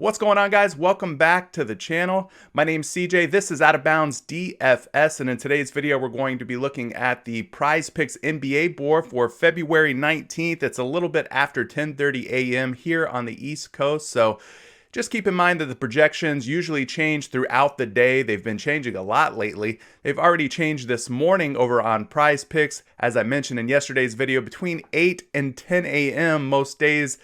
What's going on, guys? Welcome back to the channel. My name's CJ. This is Out of Bounds DFS, and in today's video, we're going to be looking at the PrizePicks NBA board for February 19th. It's a little bit after 10:30 a.m. here on the East Coast, so just keep in mind that the projections usually change throughout the day. They've been changing a lot lately. They've already changed this morning over on PrizePicks, as I mentioned in yesterday's video, between 8 and 10 a.m. most days,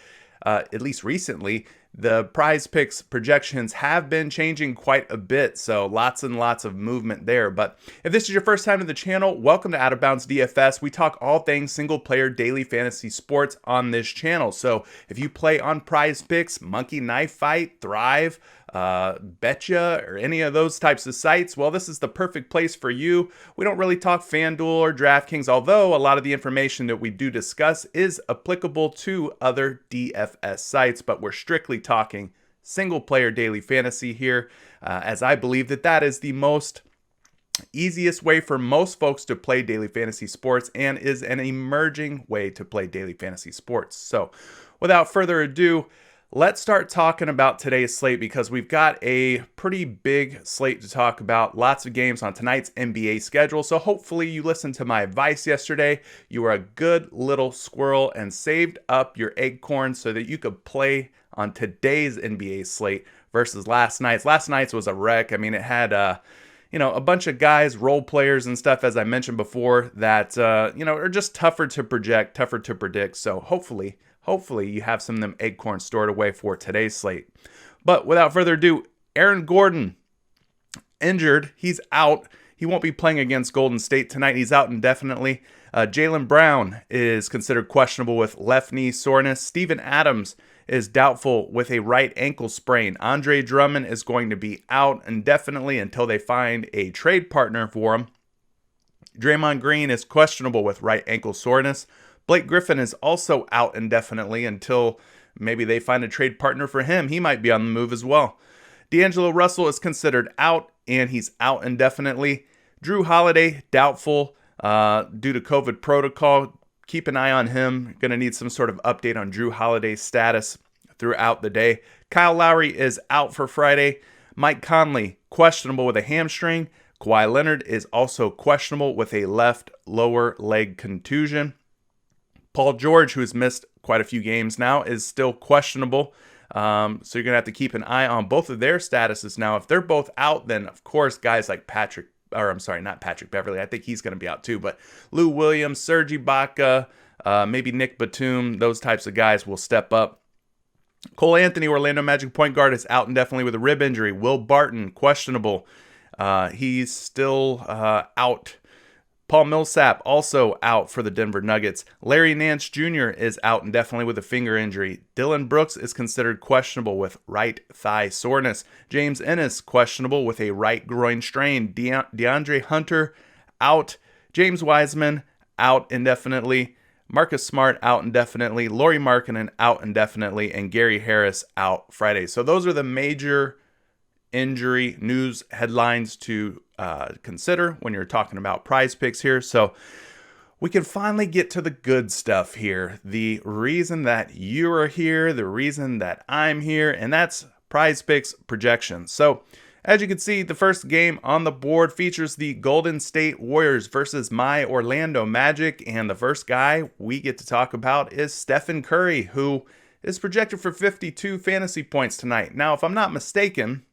at least recently. The PrizePicks projections have been changing quite a bit, so lots and lots of movement there. But if this is your first time to the channel, welcome to Out of Bounds DFS. We talk all things single player daily fantasy sports on this channel. So if you play on PrizePicks, Monkey Knife Fight, Thrive, Betcha, or any of those types of sites, well, this is the perfect place for you. We don't really talk FanDuel or DraftKings, although a lot of the information that we do discuss is applicable to other DFS sites, but we're strictly talking single player daily fantasy here, as I believe that is the most easiest way for most folks to play daily fantasy sports and is an emerging way to play daily fantasy sports. So without further ado, let's start talking about today's slate, because we've got a pretty big slate to talk about. Lots of games on tonight's NBA schedule. So hopefully you listened to my advice yesterday. You were a good little squirrel and saved up your acorns so that you could play on today's NBA slate versus last night's. Last night's was a wreck. I mean, it had a bunch of guys, role players and stuff, as I mentioned before, that are just tougher to project, tougher to predict. So hopefully you have some of them acorns stored away for today's slate. But without further ado, Aaron Gordon, injured. He's out. He won't be playing against Golden State tonight. He's out indefinitely. Jaylen Brown is considered questionable with left knee soreness. Steven Adams is doubtful with a right ankle sprain. Andre Drummond is going to be out indefinitely until they find a trade partner for him. Draymond Green is questionable with right ankle soreness. Blake Griffin is also out indefinitely until maybe they find a trade partner for him. He might be on the move as well. D'Angelo Russell is considered out, and he's out indefinitely. Drew Holiday, doubtful due to COVID protocol. Keep an eye on him. Going to need some sort of update on Drew Holiday's status throughout the day. Kyle Lowry is out for Friday. Mike Conley, questionable with a hamstring. Kawhi Leonard is also questionable with a left lower leg contusion. Paul George, who has missed quite a few games now, is still questionable. So you're going to have to keep an eye on both of their statuses now. If they're both out, then of course guys like not Patrick Beverley. I think he's going to be out too. But Lou Williams, Serge Ibaka, maybe Nick Batum, those types of guys will step up. Cole Anthony, Orlando Magic point guard, is out indefinitely with a rib injury. Will Barton, questionable. He's still out. Paul Millsap also out for the Denver Nuggets. Larry Nance Jr. is out indefinitely with a finger injury. Dylan Brooks is considered questionable with right thigh soreness. James Ennis questionable with a right groin strain. DeAndre Hunter out. James Wiseman out indefinitely. Marcus Smart out indefinitely. Lauri Markkanen out indefinitely. And Gary Harris out Friday. So those are the major injury news headlines to consider when you're talking about PrizePicks here. So we can finally get to the good stuff here. The reason that you are here, the reason that I'm here, and that's PrizePicks projections. So as you can see, the first game on the board features the Golden State Warriors versus my Orlando Magic. And the first guy we get to talk about is Stephen Curry, who is projected for 52 fantasy points tonight. Now, if I'm not mistaken,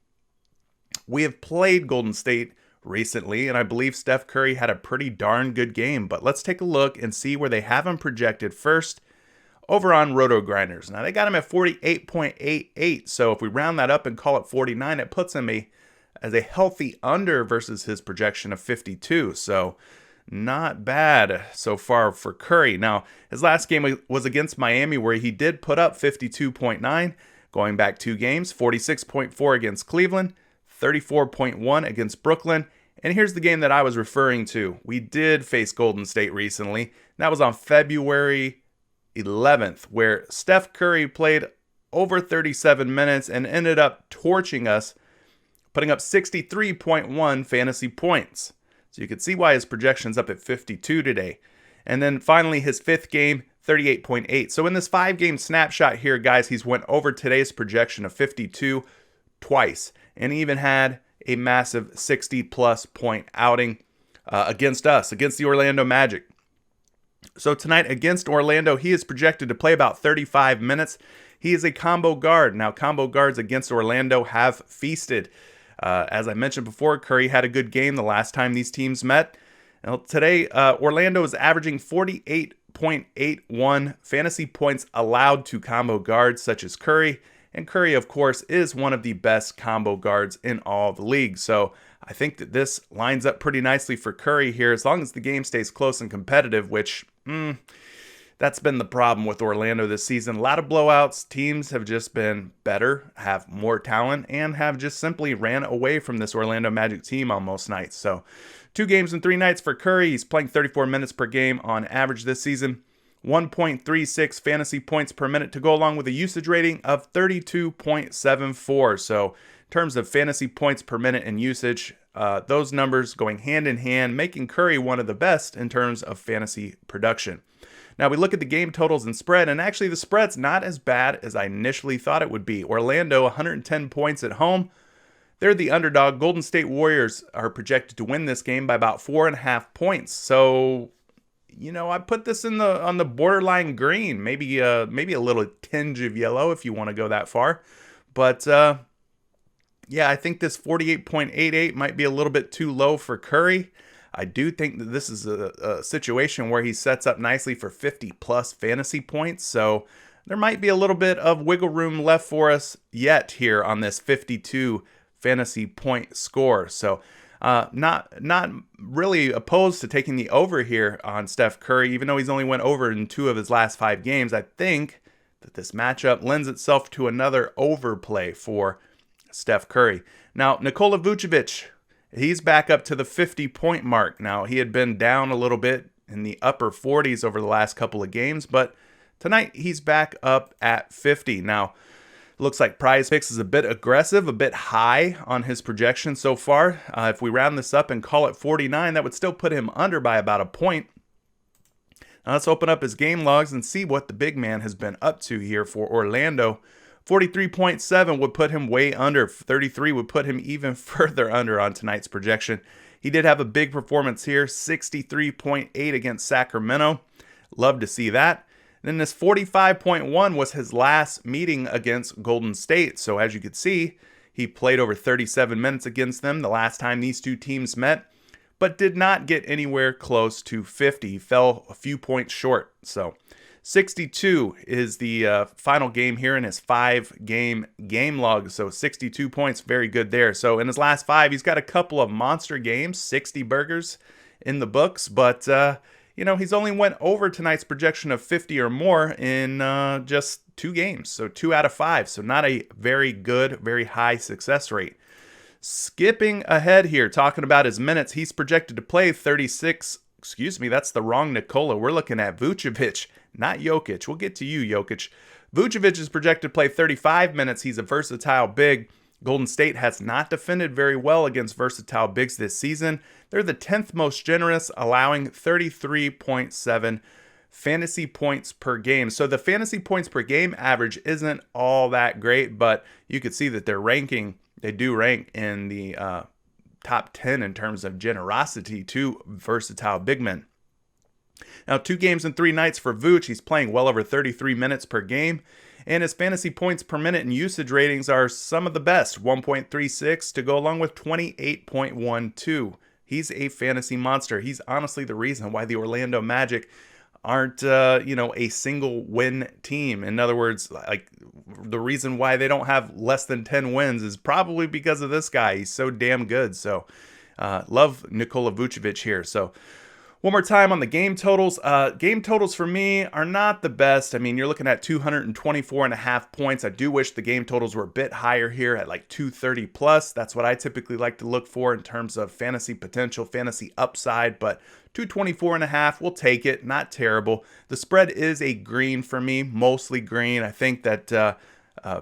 we have played Golden State recently, and I believe Steph Curry had a pretty darn good game. But let's take a look and see where they have him projected first over on Roto Grinders. Now, they got him at 48.88, so if we round that up and call it 49, it puts him as a healthy under versus his projection of 52. So not bad so far for Curry. Now, his last game was against Miami, where he did put up 52.9. Going back 2 games, 46.4 against Cleveland, 34.1 against Brooklyn. And here's the game that I was referring to. We did face Golden State recently. That was on February 11th, where Steph Curry played over 37 minutes and ended up torching us, putting up 63.1 fantasy points. So you can see why his projection's up at 52 today. And then finally, his 5th game, 38.8. So in this 5-game snapshot here, guys, he's went over today's projection of 52 twice, and he even had a massive 60-plus point outing against us, against the Orlando Magic. So tonight against Orlando, he is projected to play about 35 minutes. He is a combo guard. Now, combo guards against Orlando have feasted. As I mentioned before, Curry had a good game the last time these teams met. Now, today, Orlando is averaging 48.81 fantasy points allowed to combo guards such as Curry. And Curry, of course, is one of the best combo guards in all the league. So I think that this lines up pretty nicely for Curry here, as long as the game stays close and competitive, which that's been the problem with Orlando this season. A lot of blowouts. Teams have just been better, have more talent, and have just simply ran away from this Orlando Magic team on most nights. So 2 games in 3 nights for Curry. He's playing 34 minutes per game on average this season. 1.36 fantasy points per minute to go along with a usage rating of 32.74. So in terms of fantasy points per minute and usage, those numbers going hand in hand, making Curry one of the best in terms of fantasy production. Now we look at the game totals and spread, and actually the spread's not as bad as I initially thought it would be. Orlando, 110 points at home. They're the underdog. Golden State Warriors are projected to win this game by about 4.5 points. So, I put this on the borderline green, maybe a little tinge of yellow if you want to go that far. But yeah, I think this 48.88 might be a little bit too low for Curry. I do think that this is a situation where he sets up nicely for 50-plus fantasy points. So there might be a little bit of wiggle room left for us yet here on this 52 fantasy point score. So not really opposed to taking the over here on Steph Curry, even though he's only went over in 2 of his last 5 games. I think that this matchup lends itself to another overplay for Steph Curry. Now, Nikola Vucevic, he's back up to the 50-point mark. Now, he had been down a little bit in the upper 40s over the last couple of games, but tonight he's back up at 50. Now, looks like PrizePicks is a bit aggressive, a bit high on his projection so far. If we round this up and call it 49, that would still put him under by about a point. Now, let's open up his game logs and see what the big man has been up to here for Orlando. 43.7 would put him way under. 33 would put him even further under on tonight's projection. He did have a big performance here, 63.8 against Sacramento. Love to see that. Then this 45.1 was his last meeting against Golden State. So as you can see, he played over 37 minutes against them the last time these two teams met, but did not get anywhere close to 50. He fell a few points short. So 62 is the final game here in his 5-game game log. So 62 points, very good there. So in his last 5, he's got a couple of monster games, 60 burgers in the books, but he's only went over tonight's projection of 50 or more in just 2 games. So 2 out of 5. So not a very good, very high success rate. Skipping ahead here, talking about his minutes, he's projected to play 36. Excuse me, that's the wrong Nikola. We're looking at Vucevic, not Jokic. We'll get to you, Jokic. Vucevic is projected to play 35 minutes. He's a versatile big. Golden State has not defended very well against versatile bigs this season. They're the 10th most generous, allowing 33.7 fantasy points per game. So the fantasy points per game average isn't all that great, but you could see that they do rank in the top 10 in terms of generosity to versatile big men. Now, 2 games and 3 nights for Vooch. He's playing well over 33 minutes per game, and his fantasy points per minute and usage ratings are some of the best, 1.36 to go along with 28.12. He's a fantasy monster. He's honestly the reason why the Orlando Magic aren't, a single win team. In other words, like the reason why they don't have less than 10 wins is probably because of this guy. He's so damn good. So love Nikola Vucevic here. So one more time on the game totals. Game totals for me are not the best. I mean, you're looking at 224.5 points. I do wish the game totals were a bit higher here at like 230 plus. That's what I typically like to look for in terms of fantasy potential, fantasy upside, but 224.5, we'll take it. Not terrible. The spread is a green for me, mostly green. I think that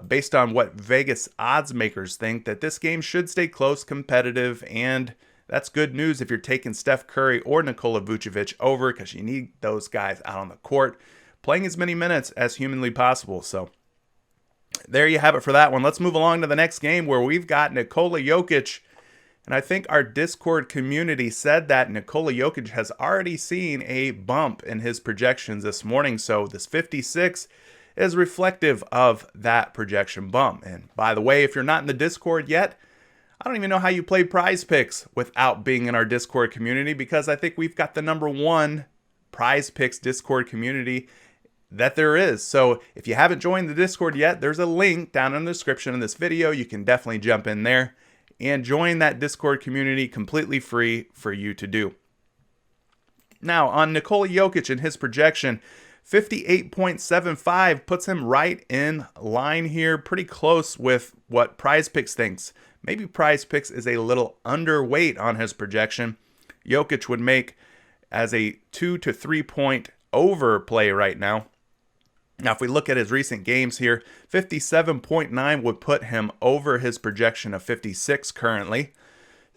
based on what Vegas odds makers think, that this game should stay close, competitive, and that's good news if you're taking Steph Curry or Nikola Vucevic over, because you need those guys out on the court. playing as many minutes as humanly possible. So there you have it for that one. Let's move along to the next game where we've got Nikola Jokic. And I think our Discord community said that Nikola Jokic has already seen a bump in his projections this morning. So this 56 is reflective of that projection bump. And by the way, if you're not in the Discord yet, I don't even know how you play PrizePicks without being in our Discord community, because I think we've got the #1 PrizePicks Discord community that there is. So if you haven't joined the Discord yet, there's a link down in the description of this video. You can definitely jump in there and join that Discord community, completely free for you to do. Now, on Nikola Jokic and his projection, 58.75 puts him right in line here, pretty close with what PrizePicks thinks. Maybe PrizePicks is a little underweight on his projection. Jokic would make as a 2 to 3 point overplay right now. Now, if we look at his recent games here, 57.9 would put him over his projection of 56 currently.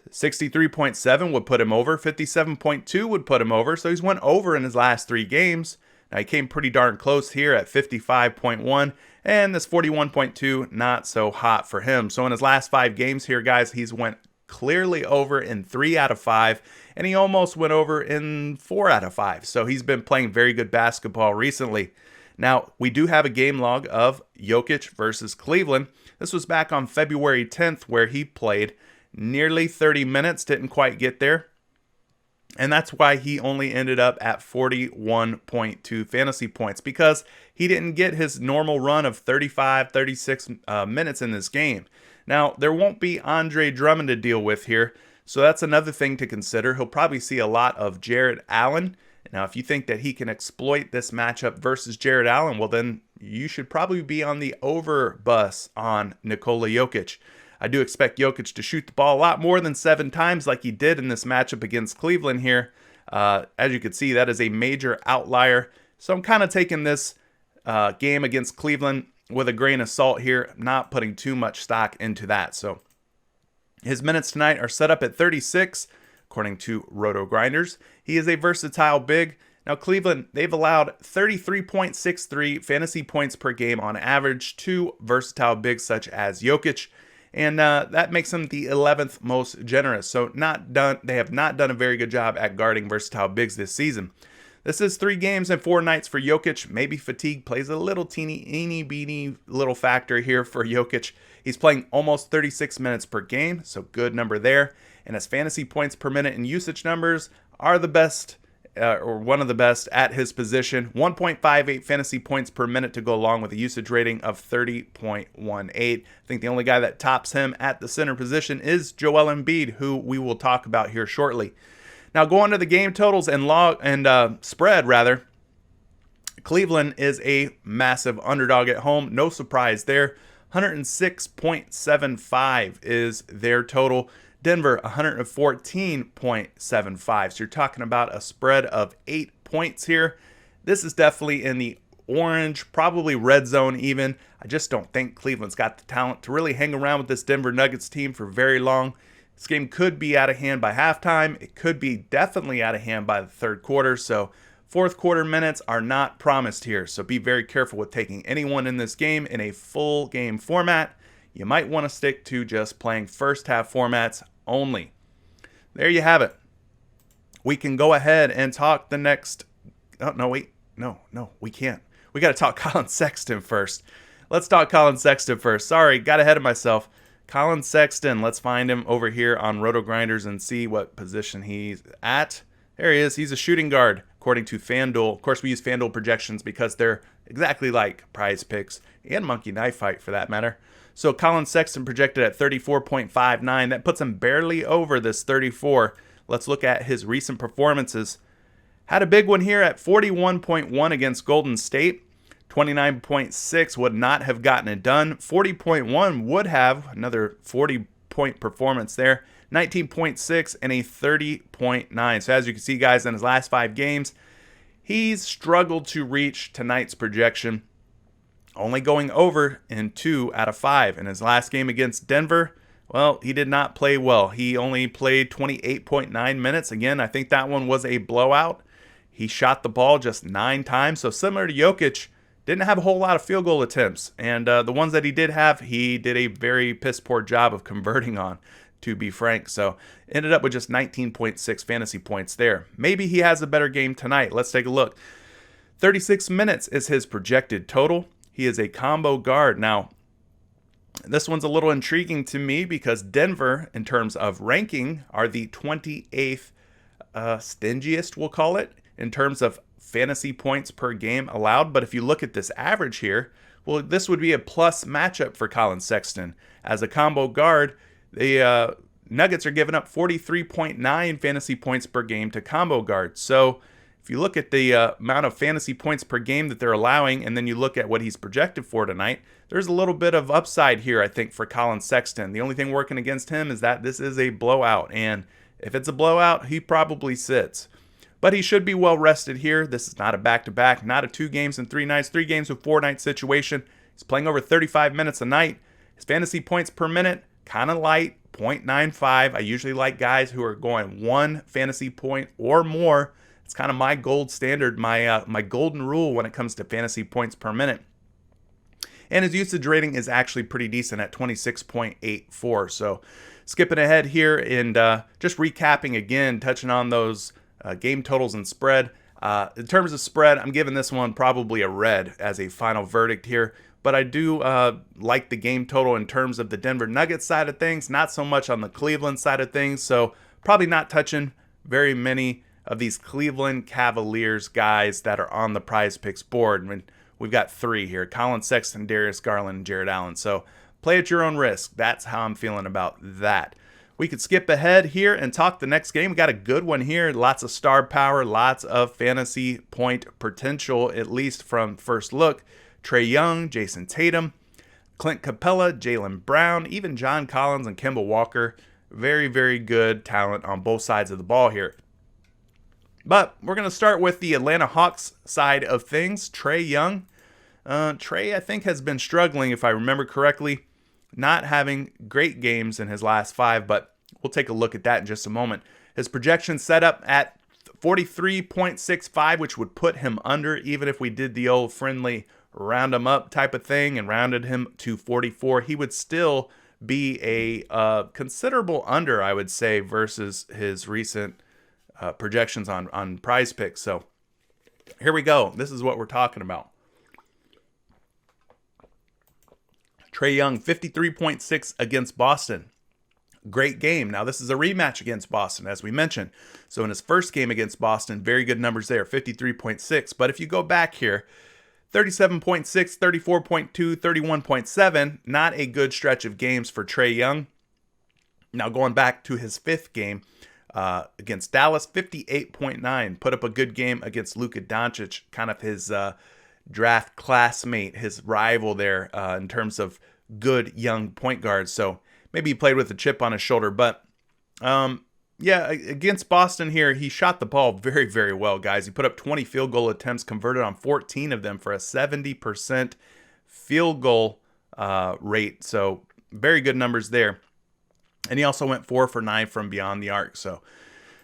63.7 would put him over. 57.2 would put him over. So he's went over in his last 3 games. Now, he came pretty darn close here at 55.1. And this 41.2, not so hot for him. So in his last 5 games here, guys, he's went clearly over in 3 out of 5. And he almost went over in 4 out of 5. So he's been playing very good basketball recently. Now, we do have a game log of Jokic versus Cleveland. This was back on February 10th, where he played nearly 30 minutes, didn't quite get there. And that's why he only ended up at 41.2 fantasy points, because he didn't get his normal run of 35, 36 minutes in this game. Now, there won't be Andre Drummond to deal with here, so that's another thing to consider. He'll probably see a lot of Jarrett Allen. Now, if you think that he can exploit this matchup versus Jarrett Allen, well, then you should probably be on the over bus on Nikola Jokic. I do expect Jokic to shoot the ball a lot more than 7 times like he did in this matchup against Cleveland here. As you can see, that is a major outlier. So I'm kind of taking this game against Cleveland with a grain of salt here, not putting too much stock into that. So his minutes tonight are set up at 36. According to Roto Grinders, he is a versatile big. Now, Cleveland, they've allowed 33.63 fantasy points per game on average to versatile bigs such as Jokic, and that makes him the 11th most generous. So they have not done a very good job at guarding versatile bigs this season. This is 3 games and 4 nights for Jokic. Maybe fatigue plays a little teeny little factor here for Jokic. He's playing almost 36 minutes per game, so good number there. And his fantasy points per minute and usage numbers are the best, or one of the best at his position. 1.58 fantasy points per minute to go along with a usage rating of 30.18. I think the only guy that tops him at the center position is Joel Embiid, who we will talk about here shortly. Now, going to the game totals and spread rather. Cleveland is a massive underdog at home. No surprise there. 106.75 is their total. Denver, 114.75. So you're talking about a spread of 8 points here. This is definitely in the orange, probably red zone even. I just don't think Cleveland's got the talent to really hang around with this Denver Nuggets team for very long. This game could be out of hand by halftime. It could be definitely out of hand by the 3rd quarter. So 4th quarter minutes are not promised here. So be very careful with taking anyone in this game in a full game format. You might want to stick to just playing first half formats only. There you have it. We can go ahead and talk the next. Oh, no, wait. No, we can't. We got to talk Collin Sexton first. Let's talk Collin Sexton first. Sorry, got ahead of myself. Collin Sexton, let's find him over here on Roto Grinders and see what position he's at. There he is. He's a shooting guard, according to FanDuel. Of course, we use FanDuel projections because they're exactly like PrizePicks and Monkey Knife Fight for that matter. So Collin Sexton projected at 34.59. That puts him barely over this 34. Let's look at his recent performances. Had a big one here at 41.1 against Golden State. 29.6 would not have gotten it done. 40.1 would have. Another 40-point performance there. 19.6 and a 30.9. So as you can see, guys, in his last 5 games, he's struggled to reach tonight's projection. Only going over in 2 out of 5. In his last game against Denver, well, he did not play well. He only played 28.9 minutes. Again, I think that one was a blowout. he shot the ball just 9 times. So similar to Jokic, didn't have a whole lot of field goal attempts. And the ones that he did have, he did a very piss poor job of converting on, to be frank. So ended up with just 19.6 fantasy points there. Maybe he has a better game tonight. Let's take a look. 36 minutes is his projected total. He is a combo guard. Now, this one's a little intriguing to me because Denver, in terms of ranking, are the 28th stingiest, we'll call it, in terms of fantasy points per game allowed. But if you look at this average here, well, this would be a plus matchup for Collin Sexton. As a combo guard, the Nuggets are giving up 43.9 fantasy points per game to combo guards. So if you look at the amount of fantasy points per game that they're allowing, and then you look at what he's projected for tonight, there's a little bit of upside here, I think, for Collin Sexton. The only thing working against him is that this is a blowout. And if it's a blowout, he probably sits. But he should be well rested here. This is not a back-to-back, not a 2 games and 3 nights, 3 games with 4 night situation. He's playing over 35 minutes a night. His fantasy points per minute, kind of light, 0.95. I usually like guys who are going 1 fantasy point or more. It's kind of my gold standard, my golden rule when it comes to fantasy points per minute. And his usage rating is actually pretty decent at 26.84. So skipping ahead here and just recapping again, touching on those game totals and spread. In terms of spread, I'm giving this one probably a red as a final verdict here. But I do like the game total in terms of the Denver Nuggets side of things, not so much on the Cleveland side of things. So probably not touching very many of these Cleveland Cavaliers guys that are on the PrizePicks board. I mean, we've got 3 here: Collin Sexton, Darius Garland, and Jared Allen. So play at your own risk. That's how I'm feeling about that. We could skip ahead here and talk the next game. We got a good one here. Lots of star power, lots of fantasy point potential, at least from first look. Trey Young, Jayson Tatum, Clint Capella, Jaylen Brown, even John Collins and Kemba Walker. Very, very good talent on both sides of the ball here. But we're going to start with the Atlanta Hawks side of things. Trey Young. Trey, I think, has been struggling, if I remember correctly. Not having great games in his last 5, but we'll take a look at that in just a moment. His projection set up at 43.65, which would put him under, even if we did the old friendly round him up type of thing and rounded him to 44. He would still be a considerable under, I would say, versus his recent projections on PrizePicks. So here we go. This is what we're talking about. Trey Young, 53.6 against Boston. Great game. Now, this is a rematch against Boston, as we mentioned. So in his first game against Boston, very good numbers there, 53.6. But if you go back here, 37.6, 34.2, 31.7, not a good stretch of games for Trey Young. Now, going back to his 5th game against Dallas, 58.9. Put up a good game against Luka Doncic, kind of his draft classmate, his rival there in terms of good young point guards. So maybe he played with a chip on his shoulder. But yeah, against Boston here, he shot the ball very, very well, guys. He put up 20 field goal attempts, converted on 14 of them for a 70% field goal rate. So very good numbers there. And he also went 4 for 9 from beyond the arc. So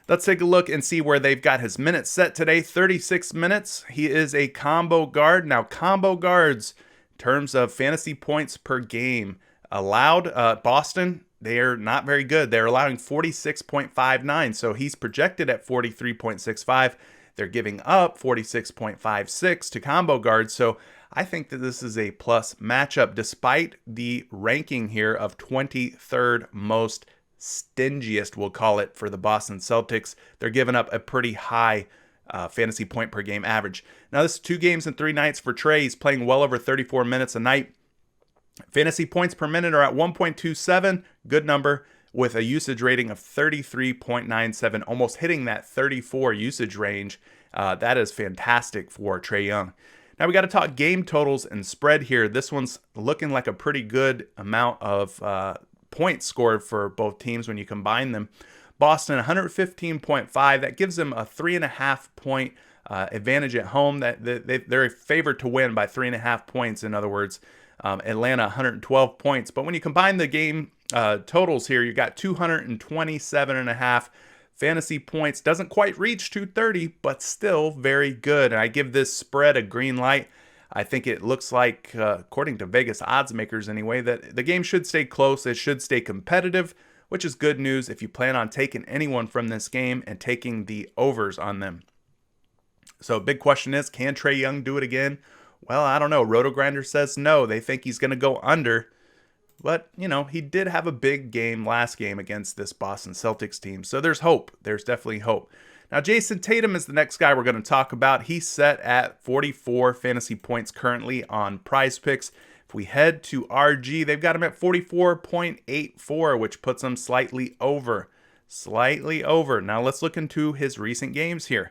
let's take a look and see where they've got his minutes set today. 36 minutes. He is a combo guard. Now, combo guards, in terms of fantasy points per game allowed, Boston, they're not very good. They're allowing 46.59. So he's projected at 43.65. They're giving up 46.56 to combo guards. So I think that this is a plus matchup, despite the ranking here of 23rd most stingiest, we'll call it, for the Boston Celtics. They're giving up a pretty high fantasy point per game average. Now, this is 2 games and 3 nights for Trey. He's playing well over 34 minutes a night. Fantasy points per minute are at 1.27, good number, with a usage rating of 33.97, almost hitting that 34 usage range. That is fantastic for Trey Young. Now we got to talk game totals and spread here. This one's looking like a pretty good amount of points scored for both teams when you combine them. Boston, 115.5. That gives them a 3.5 point advantage at home. They're favored to win by 3.5 points, in other words. Atlanta, 112 points. But when you combine the game totals here, you got 227.5 fantasy points. Doesn't quite reach 230, but still very good. And I give this spread a green light. I think it looks like, according to Vegas odds makers anyway, that the game should stay close. It should stay competitive, which is good news if you plan on taking anyone from this game and taking the overs on them. So big question is, can Trey Young do it again? Well, I don't know. RotoGrinder says no. They think he's going to go under. But, he did have a big game last game against this Boston Celtics team. So there's hope. There's definitely hope. Now, Jayson Tatum is the next guy we're going to talk about. He's set at 44 fantasy points currently on PrizePicks. If we head to RG, they've got him at 44.84, which puts him slightly over. Slightly over. Now, let's look into his recent games here.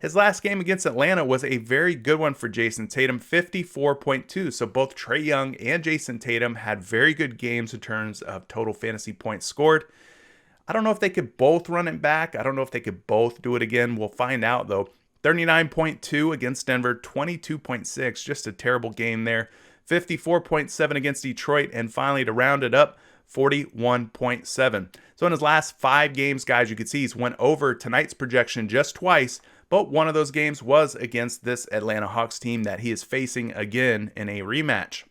His last game against Atlanta was a very good one for Jayson Tatum, 54.2. So both Trey Young and Jayson Tatum had very good games in terms of total fantasy points scored. I don't know if they could both run it back. I don't know if they could both do it again. We'll find out, though. 39.2 against Denver, 22.6. Just a terrible game there. 54.7 against Detroit. And finally, to round it up, 41.7. So in his last 5 games, guys, you can see he's went over tonight's projection just twice. But one of those games was against this Atlanta Hawks team that he is facing again in a rematch.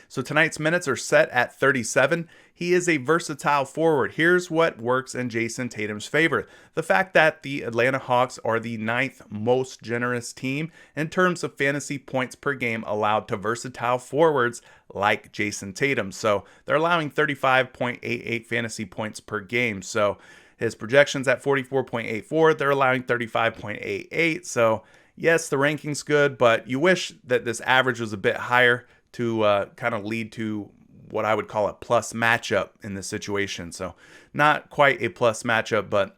So tonight's minutes are set at 37. He is a versatile forward. Here's what works in Jayson Tatum's favor. The fact that the Atlanta Hawks are the 9th most generous team in terms of fantasy points per game allowed to versatile forwards like Jayson Tatum. So they're allowing 35.88 fantasy points per game. So his projections at 44.84, they're allowing 35.88. So yes, the ranking's good, but you wish that this average was a bit higher to kind of lead to what I would call a plus matchup in this situation. So not quite a plus matchup, but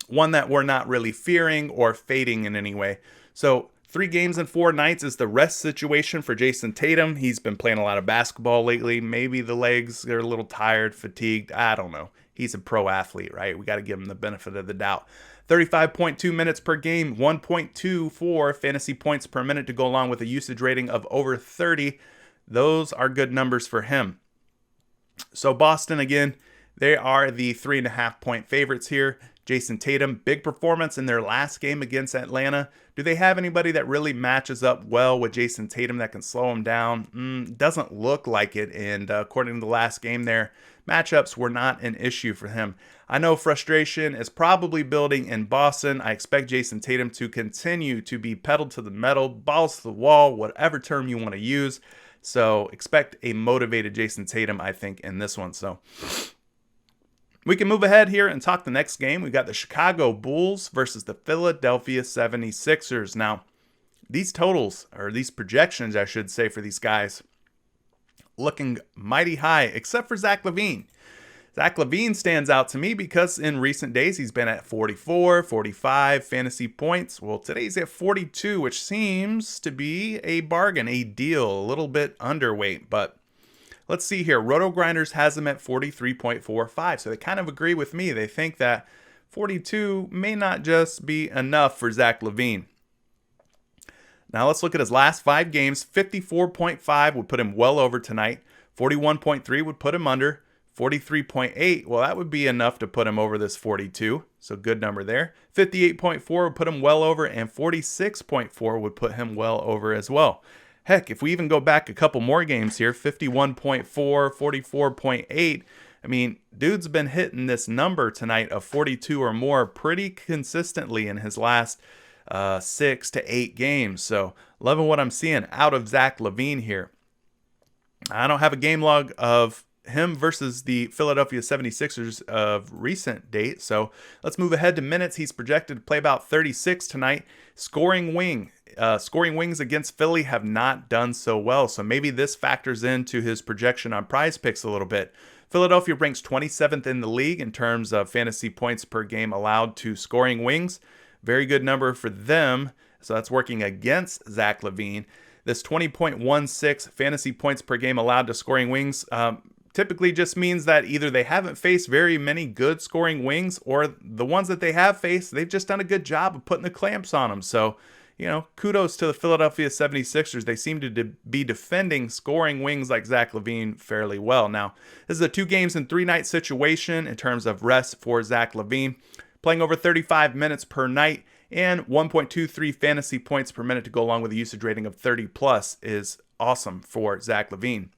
one that we're not really fearing or fading in any way. So 3 games and 4 nights is the rest situation for Jayson Tatum. He's been playing a lot of basketball lately. Maybe the legs are a little tired, fatigued. I don't know. He's a pro athlete, right? We got to give him the benefit of the doubt. 35.2 minutes per game, 1.24 fantasy points per minute to go along with a usage rating of over 30. Those are good numbers for him. So Boston, again, they are the 3.5 point favorites here. Jayson Tatum, big performance in their last game against Atlanta. Do they have anybody that really matches up well with Jayson Tatum that can slow him down? Doesn't look like it. And according to the last game there, matchups were not an issue for him. I know frustration is probably building in Boston. I expect Jayson Tatum to continue to be pedal to the metal, balls to the wall, whatever term you want to use. So expect a motivated Jayson Tatum, I think, in this one. So we can move ahead here and talk the next game. We've got the Chicago Bulls versus the Philadelphia 76ers. Now, these totals, or these projections, I should say, for these guys, looking mighty high, except for Zach LaVine. Zach LaVine stands out to me because in recent days, he's been at 44, 45 fantasy points. Well, today's at 42, which seems to be a bargain, a deal, a little bit underweight. But let's see here. RotoGrinders has him at 43.45, so they kind of agree with me. They think that 42 may not just be enough for Zach LaVine. Now let's look at his last 5 games. 54.5 would put him well over tonight. 41.3 would put him under. 43.8, well, that would be enough to put him over this 42. So good number there. 58.4 would put him well over, and 46.4 would put him well over as well. Heck, if we even go back a couple more games here, 51.4, 44.8, I mean, dude's been hitting this number tonight of 42 or more pretty consistently in his last 6 to 8 games. So loving what I'm seeing out of Zach LaVine here. I don't have a game log of him versus the Philadelphia 76ers of recent date. So let's move ahead to minutes. He's projected to play about 36 tonight. Scoring wings against Philly have not done so well. So maybe this factors into his projection on PrizePicks a little bit. Philadelphia ranks 27th in the league in terms of fantasy points per game allowed to scoring wings. Very good number for them. So that's working against Zach LaVine. This 20.16 fantasy points per game allowed to scoring wings typically just means that either they haven't faced very many good scoring wings, or the ones that they have faced, they've just done a good job of putting the clamps on them. So, kudos to the Philadelphia 76ers. They seem to be defending scoring wings like Zach LaVine fairly well. Now, this is a 2 games and 3 night situation in terms of rest for Zach LaVine, playing over 35 minutes per night, and 1.23 fantasy points per minute to go along with a usage rating of 30 plus is awesome for Zach LaVine.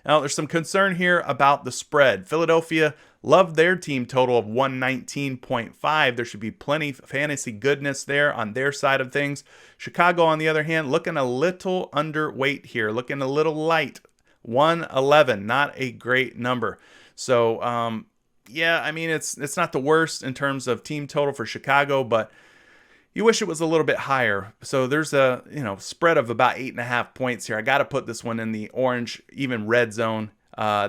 Now, there's some concern here about the spread. Philadelphia loved their team total of 119.5. There should be plenty of fantasy goodness there on their side of things. Chicago, on the other hand, looking a little underweight here, looking a little light. 111, not a great number. So, yeah, I mean, it's not the worst in terms of team total for Chicago, but you wish it was a little bit higher. So there's a spread of about 8.5 points here. I got to put this one in the orange, even red zone.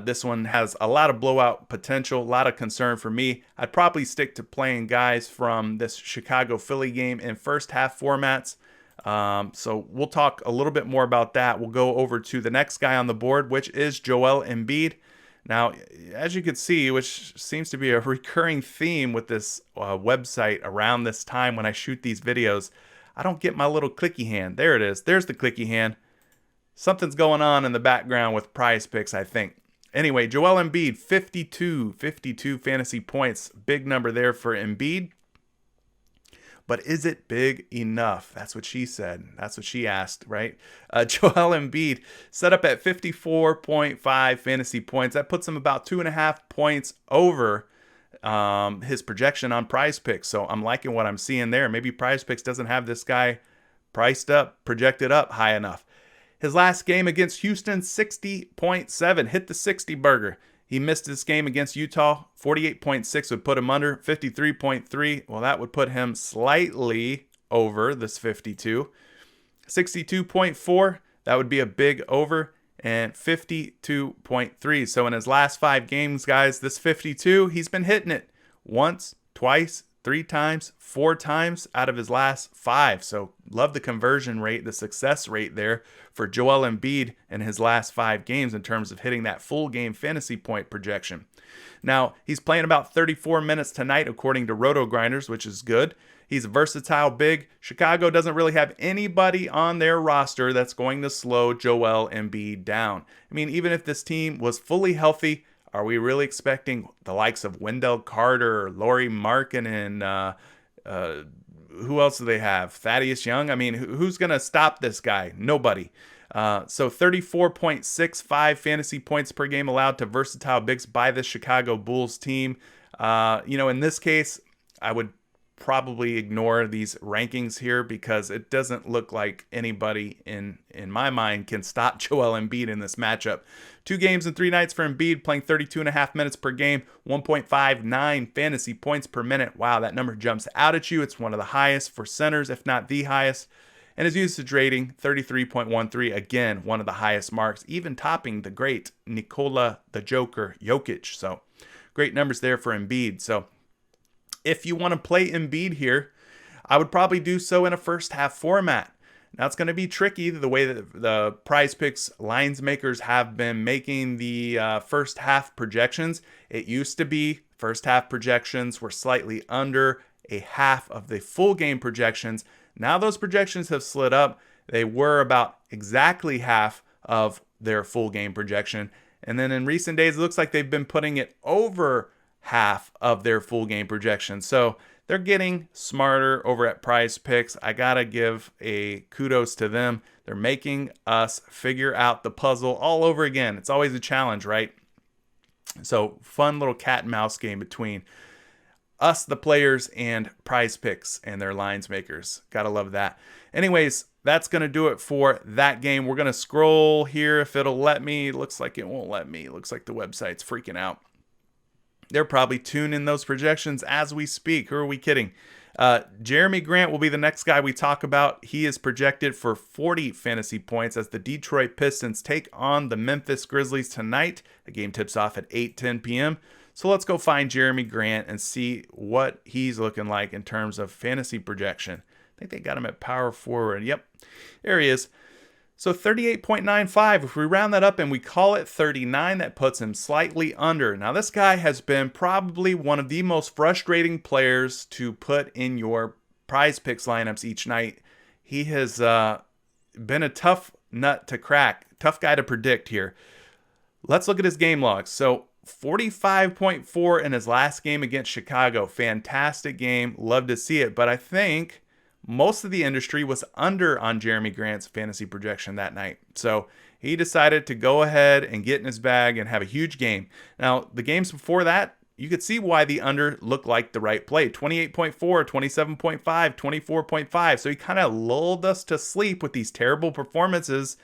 This one has a lot of blowout potential, a lot of concern for me. I'd probably stick to playing guys from this Chicago-Philly game in first half formats. So we'll talk a little bit more about that. We'll go over to the next guy on the board, which is Joel Embiid. Now, as you can see, which seems to be a recurring theme with this website around this time when I shoot these videos, I don't get my little clicky hand. There it is. There's the clicky hand. Something's going on in the background with PrizePicks, I think. Anyway, Joel Embiid, 52 fantasy points. Big number there for Embiid. But is it big enough? That's what she said. That's what she asked, right? Joel Embiid set up at 54.5 fantasy points. That puts him about 2.5 points over his projection on PrizePicks. So I'm liking what I'm seeing there. Maybe PrizePicks doesn't have this guy priced up, projected up high enough. His last game against Houston, 60.7. Hit the 60 burger. He missed this game against Utah. 48.6 would put him under. 53.3, well, that would put him slightly over this 52. 62.4, that would be a big over. And 52.3. So in his last 5 games, guys, this 52, he's been hitting it once, twice, 3 times, 4 times out of his last 5. So love the conversion rate, the success rate there for Joel Embiid in his last 5 games in terms of hitting that full game fantasy point projection. Now, he's playing about 34 minutes tonight according to Roto Grinders, which is good. He's a versatile big. Chicago doesn't really have anybody on their roster that's going to slow Joel Embiid down. I mean, even if this team was fully healthy, are we really expecting the likes of Wendell Carter, Lauri Markkanen, who else do they have? Thaddeus Young? I mean, who's going to stop this guy? Nobody. So 34.65 fantasy points per game allowed to versatile bigs by the Chicago Bulls team. In this case, I would probably ignore these rankings here because it doesn't look like anybody in my mind can stop Joel Embiid in this matchup. 2 games and 3 nights for Embiid, playing 32.5 minutes per game, 1.59 fantasy points per minute. Wow, that number jumps out at you. It's one of the highest for centers, if not the highest. And his usage rating, 33.13, again, one of the highest marks, even topping the great Nikola the Joker Jokic. So great numbers there for Embiid. So if you want to play Embiid here, I would probably do so in a first half format. Now, it's going to be tricky the way that the PrizePicks lines makers have been making the first half projections. It used to be first half projections were slightly under a half of the full game projections. Now those projections have slid up. They were about exactly half of their full game projection. And then in recent days, it looks like they've been putting it over half of their full game projection. So they're getting smarter over at PrizePicks. I gotta give a kudos to them. They're making us figure out the puzzle all over again. It's always a challenge, right? So fun little cat and mouse game between us, the players, and PrizePicks and their lines makers. Gotta love that. Anyways, that's going to do it for that game. We're going to scroll here if it'll let me. Looks like it won't let me. Looks like the website's freaking out. They're probably tuning those projections as we speak. Who are we kidding? Jerami Grant will be the next guy we talk about. He is projected for 40 fantasy points as the Detroit Pistons take on the Memphis Grizzlies tonight. The game tips off at 8:10 p.m. So let's go find Jerami Grant and see what he's looking like in terms of fantasy projection. I think they got him at power forward. Yep, there he is. So 38.95, if we round that up and we call it 39, that puts him slightly under. Now this guy has been probably one of the most frustrating players to put in your PrizePicks lineups each night. he has been a tough nut to crack, tough guy to predict here. Let's look at his game logs. So 45.4 in his last game against Chicago. Fantastic game. Love to see it. But I think most of the industry was under on Jerami Grant's fantasy projection that night. So he decided to go ahead and get in his bag and have a huge game. Now, the games before that, you could see why the under looked like the right play. 28.4, 27.5, 24.5. So he kind of lulled us to sleep with these terrible performances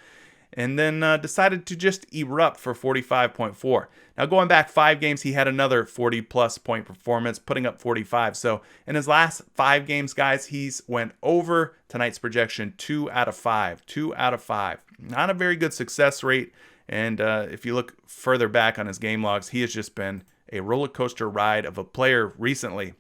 and then decided to just erupt for 45.4. Now, going back 5 games, he had another 40-plus point performance, putting up 45. So in his last 5 games, guys, he's went over tonight's projection 2 out of 5. 2 out of 5. Not a very good success rate. And if you look further back on his game logs, he has just been a roller coaster ride of a player recently.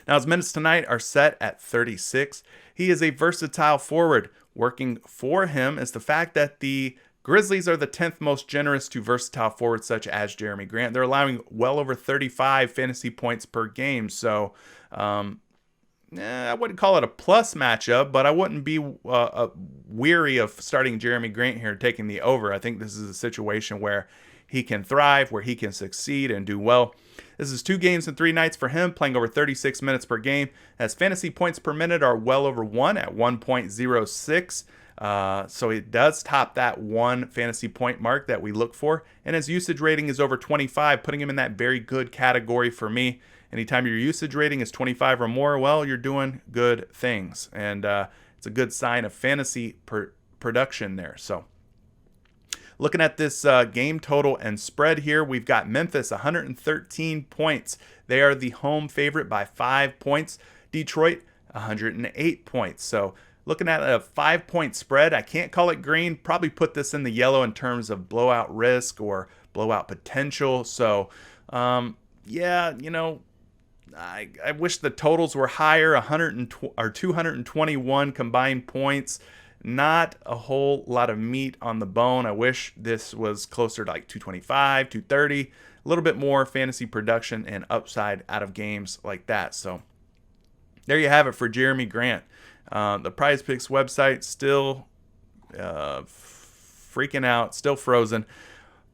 Now, his minutes tonight are set at 36. He is a versatile forward. Working for him is the fact that the Grizzlies are the 10th most generous to versatile forwards such as Jerami Grant. They're allowing well over 35 fantasy points per game. So I wouldn't call it a plus matchup, but I wouldn't be weary of starting Jerami Grant here, taking the over. I think this is a situation where he can thrive, where he can succeed and do well. This is 2 games and 3 nights for him, playing over 36 minutes per game. As fantasy points per minute are well over 1 at 1.06. So it does top that 1 fantasy point mark that we look for. And his usage rating is over 25, putting him in that very good category for me. Anytime your usage rating is 25 or more, well, you're doing good things. And it's a good sign of fantasy production there. So looking at this game total and spread here, we've got Memphis 113 points. They are the home favorite by 5 points. Detroit 108 points. So looking at a 5-point spread, I can't call it green. Probably put this in the yellow in terms of blowout risk or blowout potential. So yeah, you know, I wish the totals were higher. 221 combined points. Not a whole lot of meat on the bone. I wish this was closer to like 225, 230, a little bit more fantasy production and upside out of games like that. So there you have it for Jerami Grant. The PrizePicks website still freaking out, still frozen,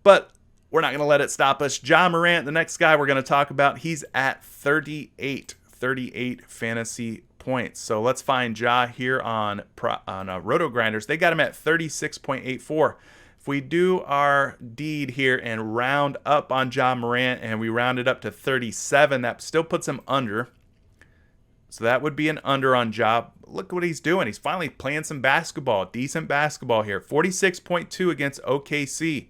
but we're not going to let it stop us. Ja Morant, the next guy we're going to talk about, he's at 38 fantasy points. So let's find Ja here on Roto Grinders. They got him at 36.84. If we do our deed here and round up on Ja Morant and we round it up to 37, that still puts him under. So that would be an under on Ja. Look what he's doing. He's finally playing some basketball, decent basketball here. 46.2 against OKC,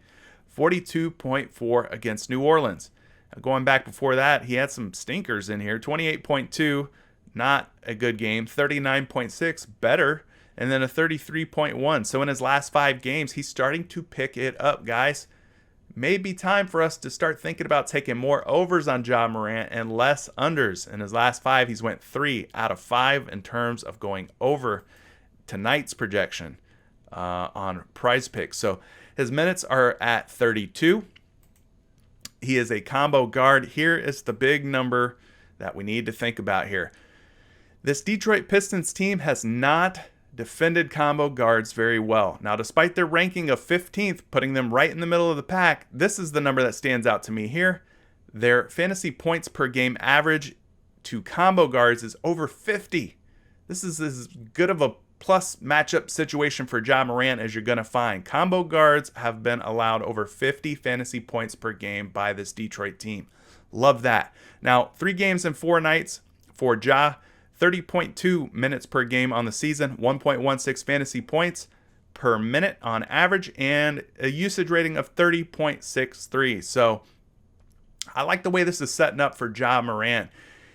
42.4 against New Orleans. Now, going back before that, he had some stinkers in here. 28.2. Not a good game. 39.6, better. And then a 33.1. So in his last 5 games, he's starting to pick it up, guys. Maybe time for us to start thinking about taking more overs on Ja Morant and less unders. In his last 5, he's went 3 out of 5 in terms of going over tonight's projection on PrizePicks. So his minutes are at 32. He is a combo guard. Here is the big number that we need to think about here. This Detroit Pistons team has not defended combo guards very well. Now, despite their ranking of 15th, putting them right in the middle of the pack, this is the number that stands out to me here. Their fantasy points per game average to combo guards is over 50. This is as good of a plus matchup situation for Ja Morant as you're going to find. Combo guards have been allowed over 50 fantasy points per game by this Detroit team. Love that. Now, 3 games and 4 nights for Ja. 30.2 minutes per game on the season, 1.16 fantasy points per minute on average, and a usage rating of 30.63. So I like the way this is setting up for Ja Morant.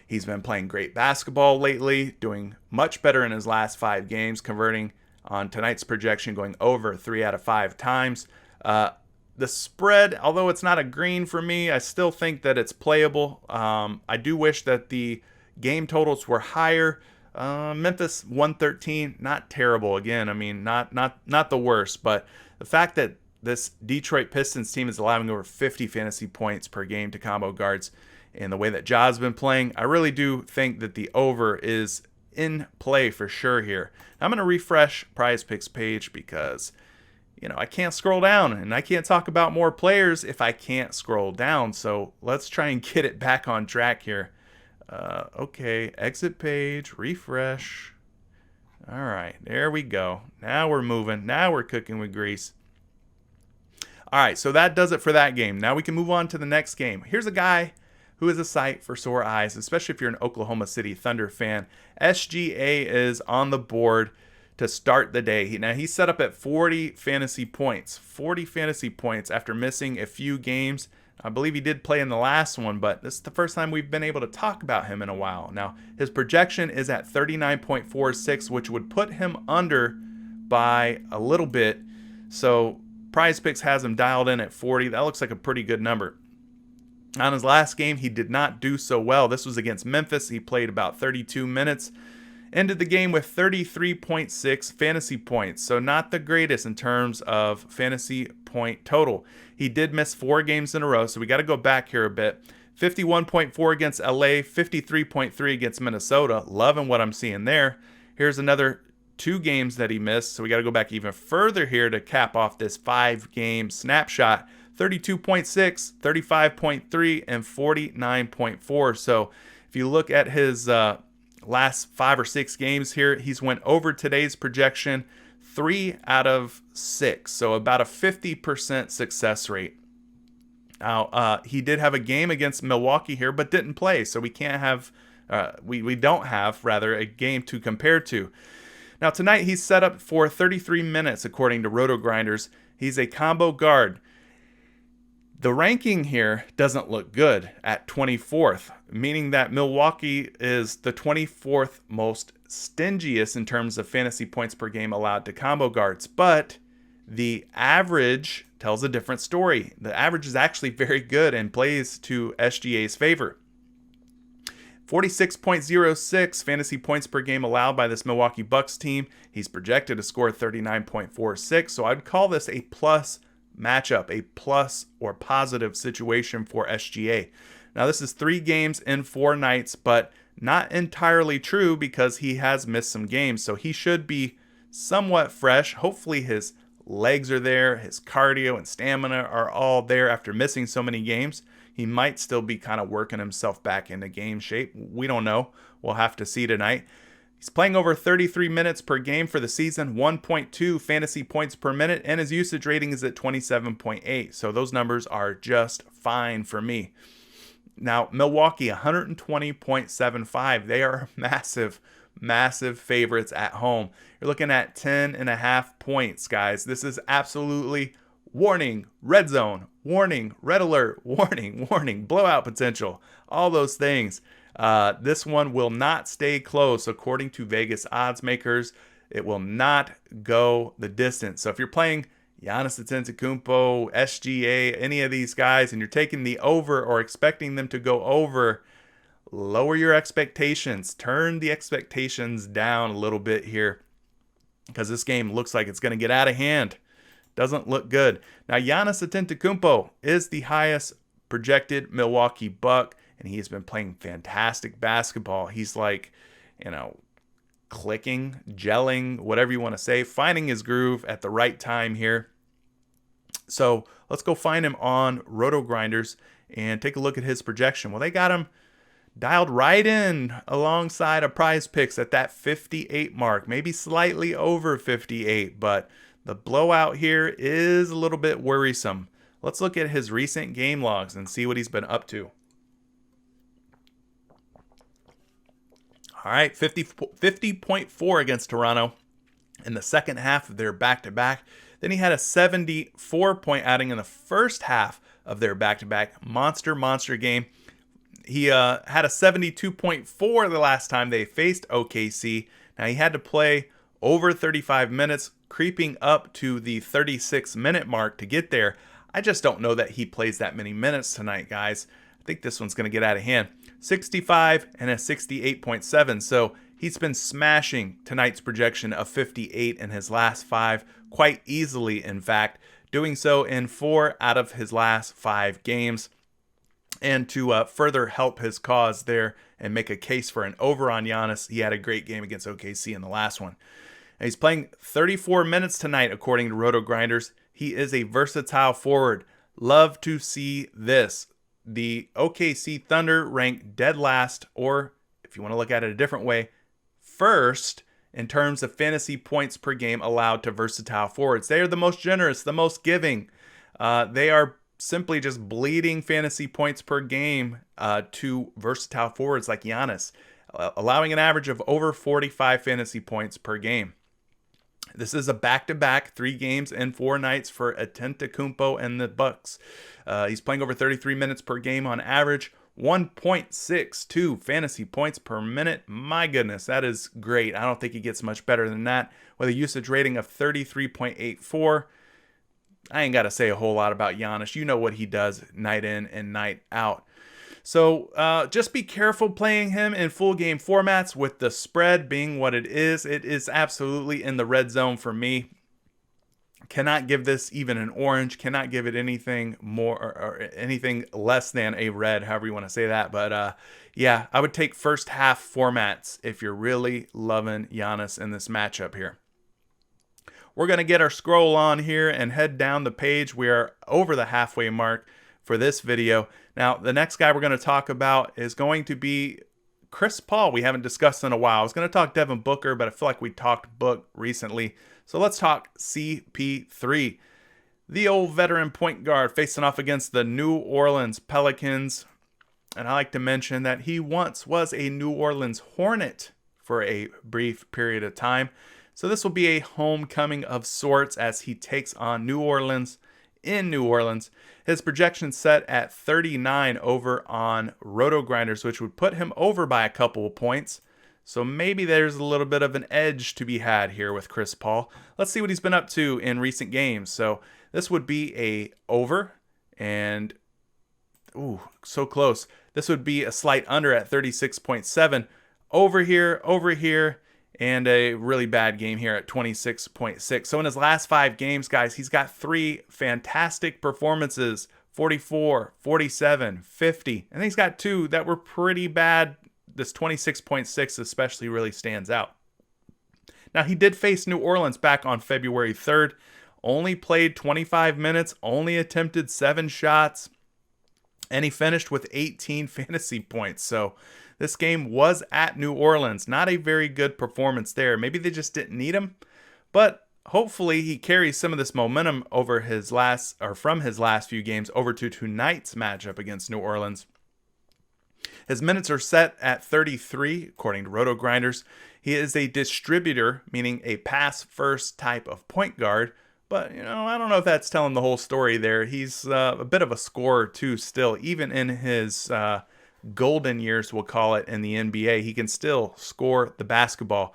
He's been playing great basketball lately, doing much better in his last 5 games, converting on tonight's projection, going over 3 out of 5 times. The spread, although it's not a green for me, I still think that it's playable. I do wish that the game totals were higher. Memphis 113, not terrible. Again, I mean, not the worst, but the fact that this Detroit Pistons team is allowing over 50 fantasy points per game to combo guards and the way that Ja's been playing, I really do think that the over is in play for sure here. I'm going to refresh PrizePicks page because, I can't scroll down and I can't talk about more players if I can't scroll down. So let's try and get it back on track here. Okay, exit page, refresh. All right, there we go. Now we're moving. Now we're cooking with grease. All right, so that does it for that game. Now we can move on to the next game. Here's a guy who is a sight for sore eyes, especially if you're an Oklahoma City Thunder fan. SGA is on the board to start the day. Now he's set up at 40 fantasy points. 40 fantasy points after missing a few games. I believe he did play in the last one, but this is the first time we've been able to talk about him in a while. Now, his projection is at 39.46, which would put him under by a little bit. So PrizePicks has him dialed in at 40. That looks like a pretty good number. On his last game, he did not do so well. This was against Memphis. He played about 32 minutes. Ended the game with 33.6 fantasy points. So not the greatest in terms of fantasy point total. He did miss 4 games in a row, so we got to go back here a bit. 51.4 against LA, 53.3 against Minnesota. Loving what I'm seeing there. Here's another 2 games that he missed, so we got to go back even further here to cap off this 5-game snapshot. 32.6, 35.3, and 49.4. So if you look at his last 5 or 6 games here, he's went over today's projection 3 out of 6. So about a 50% success rate. Now, he did have a game against Milwaukee here, but didn't play. So we can't have, we don't have, rather, a game to compare to. Now, tonight he's set up for 33 minutes, according to Roto Grinders. He's a combo guard. The ranking here doesn't look good at 24th, meaning that Milwaukee is the 24th most stingiest in terms of fantasy points per game allowed to combo guards. But the average tells a different story. The average is actually very good and plays to SGA's favor. 46.06 fantasy points per game allowed by this Milwaukee Bucks team. He's projected to score 39.46, so I'd call this a plus matchup, a plus or positive situation for SGA. Now, this is 3 games in 4 nights, but not entirely true because he has missed some games. So he should be somewhat fresh. Hopefully his legs are there, his cardio and stamina are all there after missing so many games. He might still be kind of working himself back into game shape. We don't know. We'll have to see tonight. He's playing over 33 minutes per game for the season, 1.2 fantasy points per minute, and his usage rating is at 27.8. So those numbers are just fine for me. Now, Milwaukee, 120.75. They are massive, massive favorites at home. You're looking at 10.5 points, guys. This is absolutely warning, red zone, warning, red alert, warning, warning, blowout potential, all those things. This one will not stay close, according to Vegas odds makers. It will not go the distance. So if you're playing Giannis Antetokounmpo, SGA, any of these guys, and you're taking the over or expecting them to go over, lower your expectations. Turn the expectations down a little bit here because this game looks like it's going to get out of hand. Doesn't look good. Now, Giannis Antetokounmpo is the highest projected Milwaukee Buck, and he's been playing fantastic basketball. He's like, clicking, gelling, whatever you want to say, finding his groove at the right time here. So let's go find him on Roto Grinders and take a look at his projection. Well, they got him dialed right in alongside a PrizePicks at that 58 mark, maybe slightly over 58, but the blowout here is a little bit worrisome. Let's look at his recent game logs and see what he's been up to. All right, 50.4 against Toronto in the second half of their back-to-back. Then he had a 74-point outing in the first half of their back-to-back. Monster game. He had a 72.4 the last time they faced OKC. Now, he had to play over 35 minutes, creeping up to the 36-minute mark to get there. I just don't know that he plays that many minutes tonight, guys. I think this one's going to get out of hand. 65 and a 68.7. So he's been smashing tonight's projection of 58 in his last 5 quite easily, in fact, doing so in 4 out of his last 5 games. And to further help his cause there and make a case for an over on Giannis, he had a great game against OKC in the last one. And he's playing 34 minutes tonight, according to Roto Grinders. He is a versatile forward. Love to see this. The OKC Thunder rank dead last, or if you want to look at it a different way, first in terms of fantasy points per game allowed to versatile forwards. They are the most generous, the most giving. They are simply just bleeding fantasy points per game to versatile forwards like Giannis, allowing an average of over 45 fantasy points per game. This is a back-to-back 3 games and 4 nights for Antetokounmpo and the Bucks. He's playing over 33 minutes per game on average, 1.62 fantasy points per minute. My goodness, that is great. I don't think he gets much better than that. With a usage rating of 33.84. I ain't got to say a whole lot about Giannis. You know what he does night in and night out. So just be careful playing him in full game formats with the spread being what it is. It is absolutely in the red zone for me. Cannot give this even an orange. Cannot give it anything more or anything less than a red, however you want to say that. But yeah, I would take first half formats if you're really loving Giannis in this matchup here. We're going to get our scroll on here and head down the page. We are over the halfway mark for this video. Now, the next guy we're going to talk about is going to be Chris Paul. We haven't discussed in a while. I was going to talk Devin Booker, but I feel like we talked Book recently. So let's talk CP3. The old veteran point guard facing off against the New Orleans Pelicans. And I like to mention that he once was a New Orleans Hornet for a brief period of time. So this will be a homecoming of sorts as he takes on New Orleans in New Orleans. His projection set at 39 over on Roto Grinders, which would put him over by a couple of points. So maybe there's a little bit of an edge to be had here with Chris Paul. Let's see what he's been up to in recent games. So this would be a over, and ooh, so close. This would be a slight under at 36.7. Over here, and a really bad game here at 26.6. So in his last 5 games, guys, he's got 3 fantastic performances, 44, 47, 50. And he's got 2 that were pretty bad. This 26.6 especially really stands out. Now, he did face New Orleans back on February 3rd. Only played 25 minutes, only attempted 7 shots, and he finished with 18 fantasy points. So this game was at New Orleans. Not a very good performance there. Maybe they just didn't need him, but hopefully he carries some of this momentum over from his last few games over to tonight's matchup against New Orleans. His minutes are set at 33, according to Roto Grinders. He is a distributor, meaning a pass-first type of point guard. But, I don't know if that's telling the whole story there. He's a bit of a scorer, too, still. Even in his golden years, we'll call it, in the NBA, he can still score the basketball.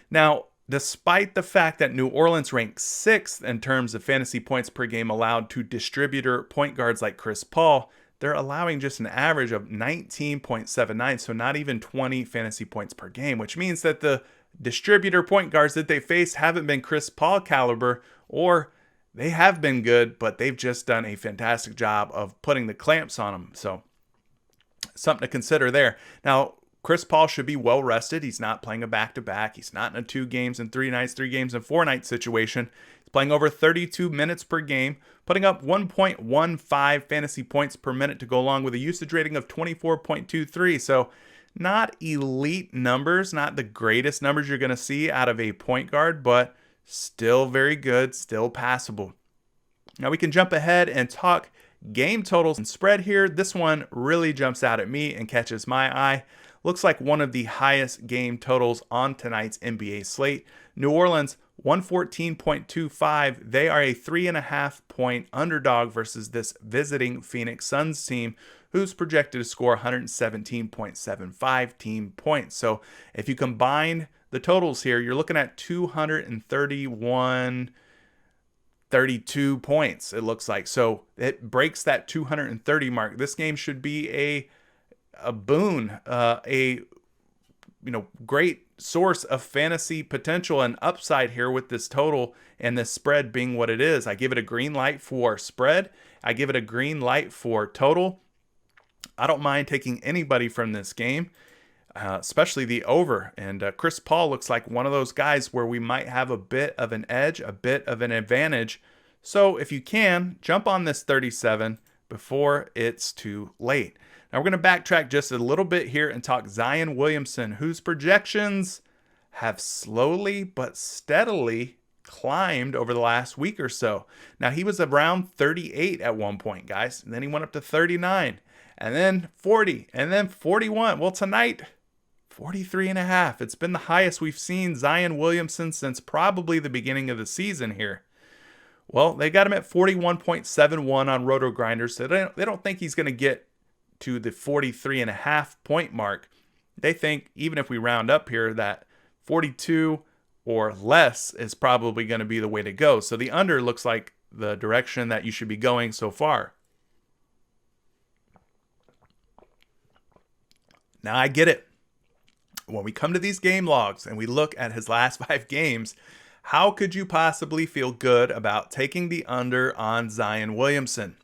Now, despite the fact that New Orleans ranks 6th in terms of fantasy points per game allowed to distributor point guards like Chris Paul, they're allowing just an average of 19.79, so not even 20 fantasy points per game, which means that the distributor point guards that they face haven't been Chris Paul caliber, or they have been good, but they've just done a fantastic job of putting the clamps on them. So something to consider there. Now, Chris Paul should be well rested. He's not playing a back-to-back. He's not in a 2 games and 3 nights, 3 games and 4 nights situation. He's playing over 32 minutes per game, putting up 1.15 fantasy points per minute to go along with a usage rating of 24.23. So not elite numbers, not the greatest numbers you're going to see out of a point guard, but still very good, still passable. Now we can jump ahead and talk game totals and spread here. This one really jumps out at me and catches my eye. Looks like one of the highest game totals on tonight's NBA slate. New Orleans, 114.25. They are a 3.5 point underdog versus this visiting Phoenix Suns team, who's projected to score 117.75 team points. So if you combine the totals here, you're looking at 232 points, it looks like. So it breaks that 230 mark. This game should be a boon, great source of fantasy potential and upside here with this total and this spread being what it is. I give it a green light for spread. I give it a green light for total. I don't mind taking anybody from this game, especially the over. And Chris Paul looks like one of those guys where we might have a bit of an edge, a bit of an advantage. So if you can, jump on this 37 before it's too late. Now we're going to backtrack just a little bit here and talk Zion Williamson, whose projections have slowly but steadily climbed over the last week or so. Now he was around 38 at one point, guys, and then he went up to 39, and then 40, and then 41. Well, tonight, 43.5. It's been the highest we've seen Zion Williamson since probably the beginning of the season here. Well, they got him at 41.71 on Roto Grinders, so they don't think he's going to get to the 43.5 point mark. They think even if we round up here that 42 or less is probably going to be the way to go. So the under looks like the direction that you should be going so far. Now I get it. When we come to these game logs and we look at his last 5 games, how could you possibly feel good about taking the under on Zion Williamson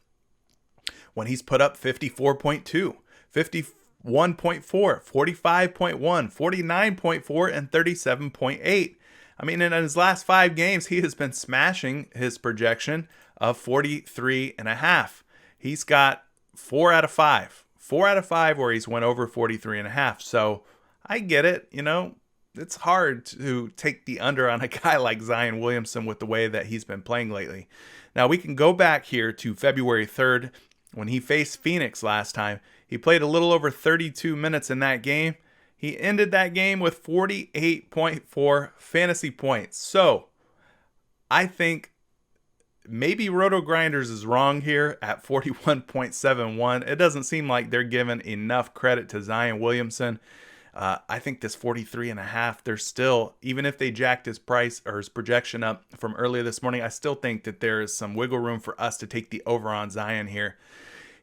when he's put up 54.2, 51.4, 45.1, 49.4, and 37.8? I mean, in his last 5 games, he has been smashing his projection of 43.5. He's got 4 out of 5. 4 out of 5 where he's went over 43.5. So I get it. You know, it's hard to take the under on a guy like Zion Williamson with the way that he's been playing lately. Now, we can go back here to February 3rd when he faced Phoenix last time. He played a little over 32 minutes in that game. He ended that game with 48.4 fantasy points. So I think maybe Roto Grinders is wrong here at 41.71. It doesn't seem like they're giving enough credit to Zion Williamson. I think this 43.5, they're still, even if they jacked his price or his projection up from earlier this morning, I still think that there is some wiggle room for us to take the over on Zion here.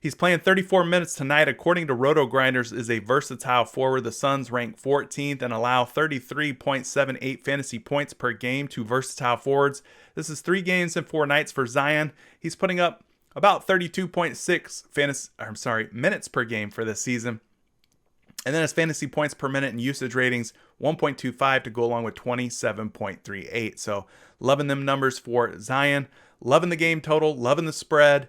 He's playing 34 minutes tonight. According to Roto Grinders, is a versatile forward. The Suns rank 14th and allow 33.78 fantasy points per game to versatile forwards. This is 3 games and 4 nights for Zion. He's putting up about 32.6 minutes per game for this season. And then his fantasy points per minute and usage ratings, 1.25 to go along with 27.38. So loving them numbers for Zion. Loving the game total, loving the spread.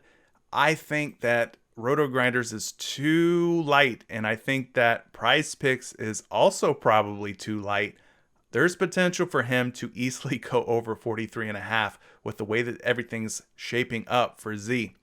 I think that Roto Grinders is too light, and I think that PrizePicks is also probably too light. There's potential for him to easily go over 43.5 with the way that everything's shaping up for Z.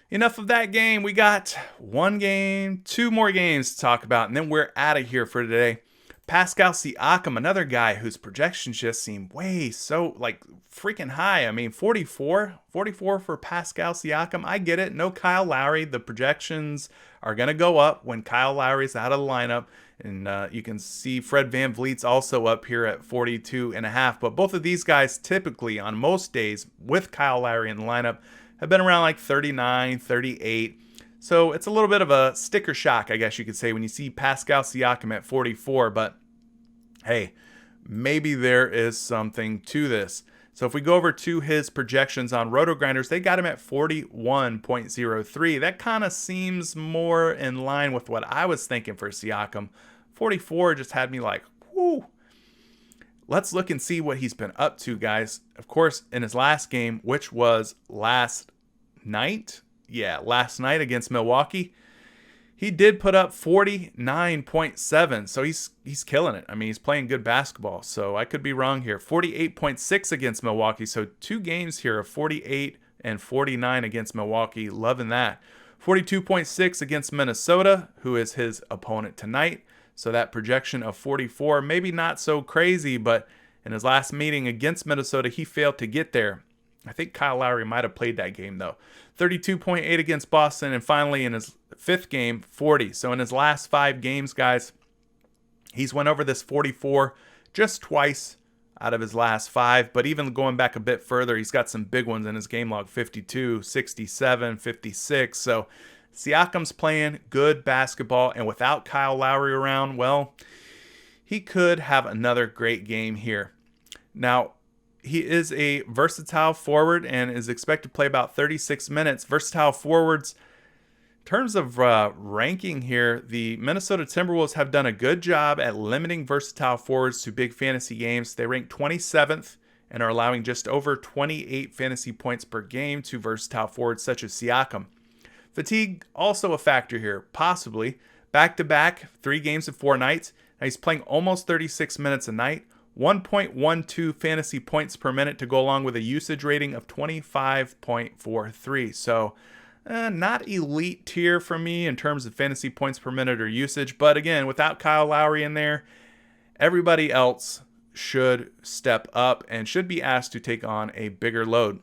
Enough of that game. We got 2 more games to talk about, and then we're out of here for today. Pascal Siakam, another guy whose projections just seem freaking high. I mean, 44 for Pascal Siakam. I get it. No Kyle Lowry. The projections are going to go up when Kyle Lowry's out of the lineup. And you can see Fred VanVleet's also up here at 42.5. But both of these guys typically on most days with Kyle Lowry in the lineup have been around like 39, 38. So it's a little bit of a sticker shock, I guess you could say, when you see Pascal Siakam at 44. But hey, maybe there is something to this. So if we go over to his projections on Roto Grinders, they got him at 41.03. That kind of seems more in line with what I was thinking for Siakam. 44 just had me like, whoo. Let's look and see what he's been up to, guys. Of course, in his last game, which was last night against Milwaukee, he did put up 49.7. So he's killing it. I mean, he's playing good basketball. So I could be wrong here. 48.6 against Milwaukee. So 2 games here of 48 and 49 against Milwaukee. Loving that. 42.6 against Minnesota, who is his opponent tonight. So that projection of 44, maybe not so crazy, but in his last meeting against Minnesota, he failed to get there. I think Kyle Lowry might have played that game, though. 32.8 against Boston, and finally in his 5th game, 40. So in his last 5 games, guys, he's went over this 44 just twice out of his last 5. But even going back a bit further, he's got some big ones in his game log, 52, 67, 56. So Siakam's playing good basketball, and without Kyle Lowry around, well, he could have another great game here. Now, he is a versatile forward and is expected to play about 36 minutes. Versatile forwards terms of ranking here, the Minnesota Timberwolves have done a good job at limiting versatile forwards to big fantasy games. They rank 27th and are allowing just over 28 fantasy points per game to versatile forwards such as Siakam. Fatigue also a factor here, possibly. Back-to-back, 3 games in 4 nights. Now he's playing almost 36 minutes a night. 1.12 fantasy points per minute to go along with a usage rating of 25.43. So not elite tier for me in terms of fantasy points per minute or usage. But again, without Kyle Lowry in there, everybody else should step up and should be asked to take on a bigger load.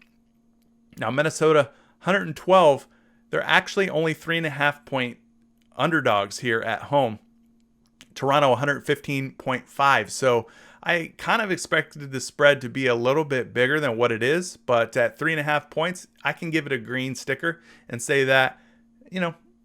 Now, Minnesota, 112. They're actually only 3.5 point underdogs here at home. Toronto, 115.5. So I kind of expected the spread to be a little bit bigger than what it is, but at 3.5 points, I can give it a green sticker and say that,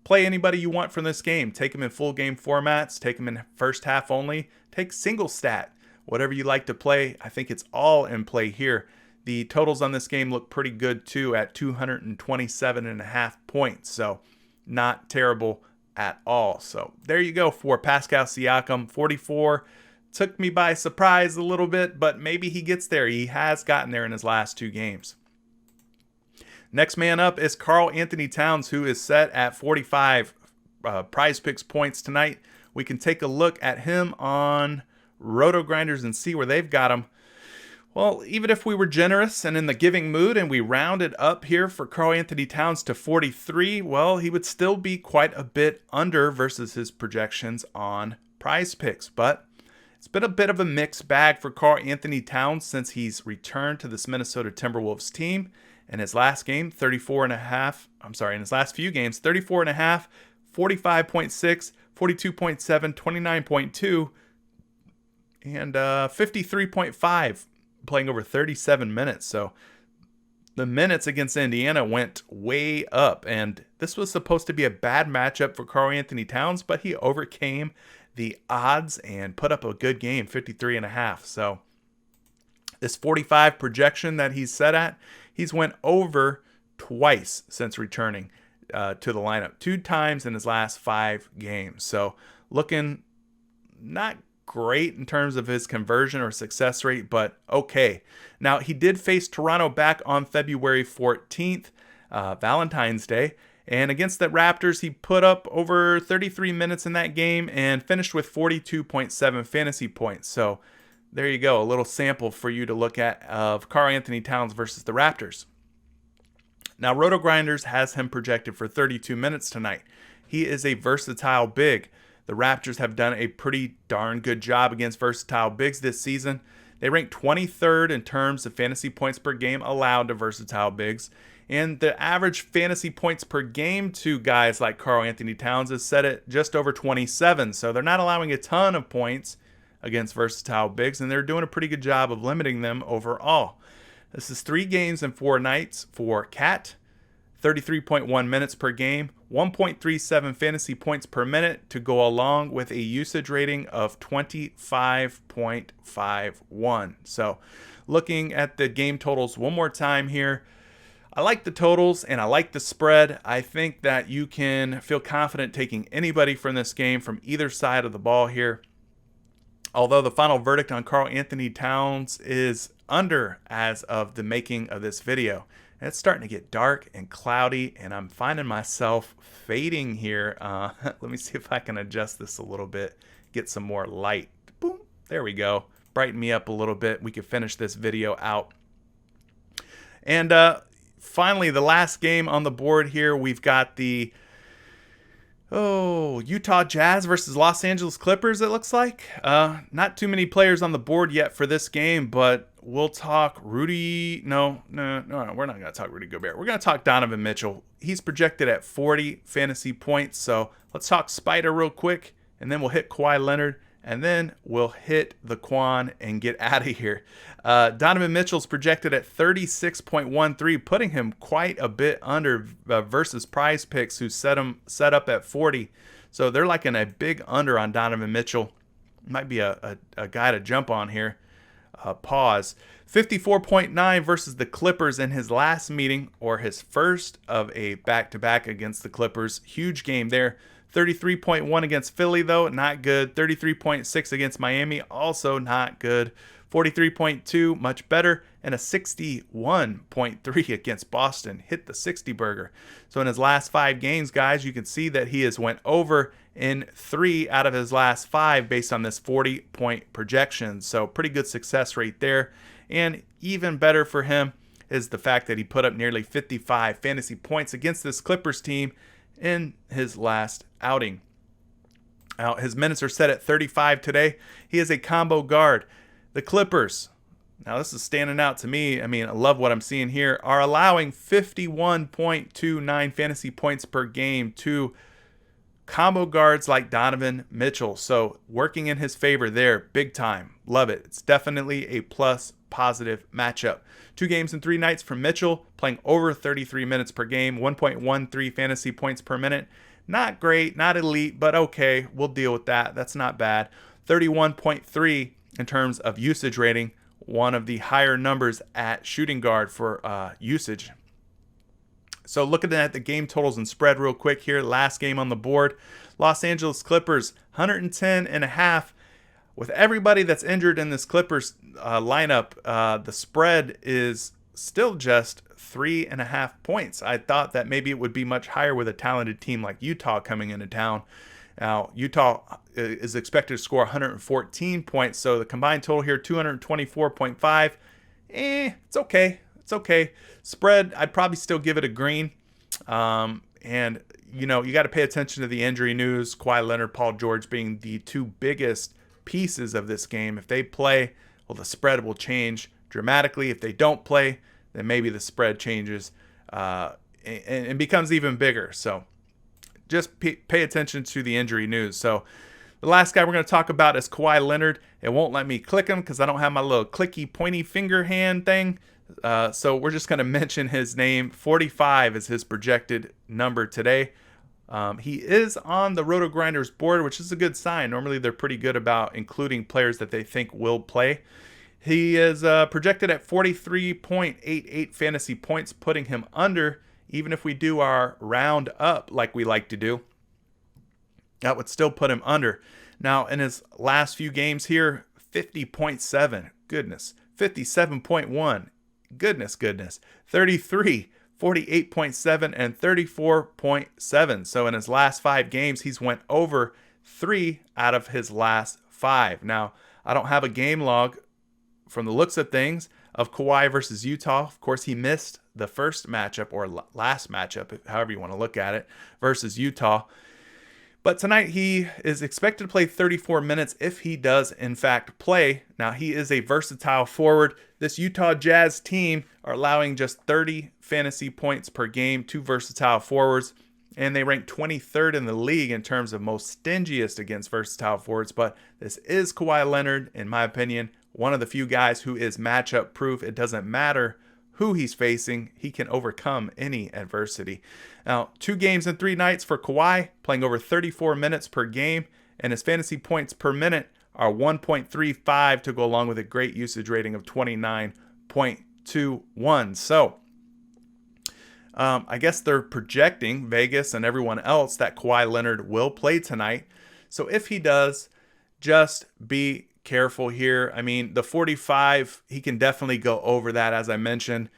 play anybody you want from this game. Take them in full game formats, take them in first half only, take single stat, whatever you like to play. I think it's all in play here. The totals on this game look pretty good too at 227.5 points. So not terrible at all. So there you go for Pascal Siakam, 44. Took me by surprise a little bit, but maybe he gets there. He has gotten there in his last 2 games. Next man up is KarlAnthony Towns, who is set at 45 PrizePicks points tonight. We can take a look at him on Roto Grinders and see where they've got him. Well, even if we were generous and in the giving mood and we rounded up here for KarlAnthony Towns to 43, well, he would still be quite a bit under versus his projections on PrizePicks. But it's been a bit of a mixed bag for KarlAnthony Towns since he's returned to this Minnesota Timberwolves team. In his last game, in his last few games, 34.5, 45.6, 42.7, 29.2, and 53.5. Playing over 37 minutes. So the minutes against Indiana went way up, and this was supposed to be a bad matchup for KarlAnthony Towns, but he overcame the odds and put up a good game, 53.5. So this 45 projection that he's set at, he's went over twice since returning to the lineup, 2 times in his last 5 games. So looking not great in terms of his conversion or success rate, but okay. Now, he did face Toronto back on February 14th, Valentine's Day, and against the Raptors, he put up over 33 minutes in that game and finished with 42.7 fantasy points. So there you go, a little sample for you to look at of KarlAnthony Towns versus the Raptors. Now, Roto Grinders has him projected for 32 minutes tonight. He is a versatile big. The Raptors have done a pretty darn good job against versatile bigs this season. They rank 23rd in terms of fantasy points per game allowed to versatile bigs. And the average fantasy points per game to guys like KarlAnthony Towns is set at just over 27. So they're not allowing a ton of points against versatile bigs, and they're doing a pretty good job of limiting them overall. This is 3 games and 4 nights for Cat. 33.1 minutes per game, 1.37 fantasy points per minute to go along with a usage rating of 25.51. So looking at the game totals one more time here, I like the totals and I like the spread. I think that you can feel confident taking anybody from this game from either side of the ball here. Although the final verdict on KarlAnthony Towns is under as of the making of this video. It's starting to get dark and cloudy, and I'm finding myself fading here. Let me see if I can adjust this a little bit, get some more light. Boom, there we go. Brighten me up a little bit. We can finish this video out. And finally, the last game on the board here, we've got the Utah Jazz versus Los Angeles Clippers, it looks like. Not too many players on the board yet for this game, but we'll talk Rudy. No, we're not going to talk Rudy Gobert. We're going to talk Donovan Mitchell. He's projected at 40 fantasy points. So let's talk Spider real quick, and then we'll hit Kawhi Leonard, and then we'll hit the Quan and get out of here. Donovan Mitchell's projected at 36.13, putting him quite a bit under versus PrizePicks, who set up at 40. So they're liking a big under on Donovan Mitchell. Might be a guy to jump on here. pause. 54.9 versus the Clippers in his last meeting, or his first of a back-to-back against the Clippers. Huge game there. 33.1 against Philly, though, not good. 33.6 against Miami, also not good. 43.2, much better. And a 61.3 against Boston. Hit the 60 burger. So in his last 5 games, guys, you can see that he has went over in 3 out of his last 5 based on this 40-point projection. So pretty good success rate there. And even better for him is the fact that he put up nearly 55 fantasy points against this Clippers team in his last outing. Now, his minutes are set at 35 today. He is a combo guard. The Clippers, now this is standing out to me. I mean, I love what I'm seeing here, are allowing 51.29 fantasy points per game to combo guards like Donovan Mitchell. So working in his favor there, big time. Love it. It's definitely a plus positive matchup. 2 games and 3 nights from Mitchell, playing over 33 minutes per game, 1.13 fantasy points per minute. Not great, not elite, but okay, we'll deal with that. That's not bad. 31.3 in terms of usage rating, one of the higher numbers at shooting guard for usage. So looking at the game totals and spread real quick here, last game on the board, Los Angeles Clippers, 110.5. With everybody that's injured in this Clippers lineup, the spread is still just 3.5 points. I thought that maybe it would be much higher with a talented team like Utah coming into town. Now, Utah is expected to score 114 points, so the combined total here, 224.5. It's okay. It's okay. Spread, I'd probably still give it a green. And, you know, you got to pay attention to the injury news. Kawhi Leonard, Paul George being the 2 biggest pieces of this game. If they play, well, the spread will change dramatically. If they don't play, then maybe the spread changes and becomes even bigger. So just pay attention to the injury news. So the last guy we're going to talk about is Kawhi Leonard. It won't let me click him because I don't have my little clicky pointy finger hand thing. So we're just going to mention his name. 45 is his projected number today. He is on the Roto Grinders board, which is a good sign. Normally they're pretty good about including players that they think will play. He is projected at 43.88 fantasy points, putting him under. Even if we do our round up like we like to do, that would still put him under. Now, in his last few games here, 50.7, goodness. 57.1, goodness. 33, 48.7, and 34.7. So in his last 5 games, he's went over 3 out of his last 5. Now, I don't have a game log from the looks of things of Kawhi versus Utah. Of course, he missed the first matchup, or last matchup, however you want to look at it, versus Utah. But tonight he is expected to play 34 minutes if he does in fact play. Now, he is a versatile forward. This Utah Jazz team are allowing just 30 fantasy points per game to versatile forwards, and they rank 23rd in the league in terms of most stingiest against versatile forwards. But this is Kawhi Leonard, in my opinion, one of the few guys who is matchup proof. It doesn't matter who he's facing, he can overcome any adversity. Now, 2 games and 3 nights for Kawhi, playing over 34 minutes per game, and his fantasy points per minute are 1.35 to go along with a great usage rating of 29.21. So, I guess they're projecting, Vegas and everyone else, that Kawhi Leonard will play tonight. So if he does, just be careful here. I mean, the 45, he can definitely go over that. As I mentioned,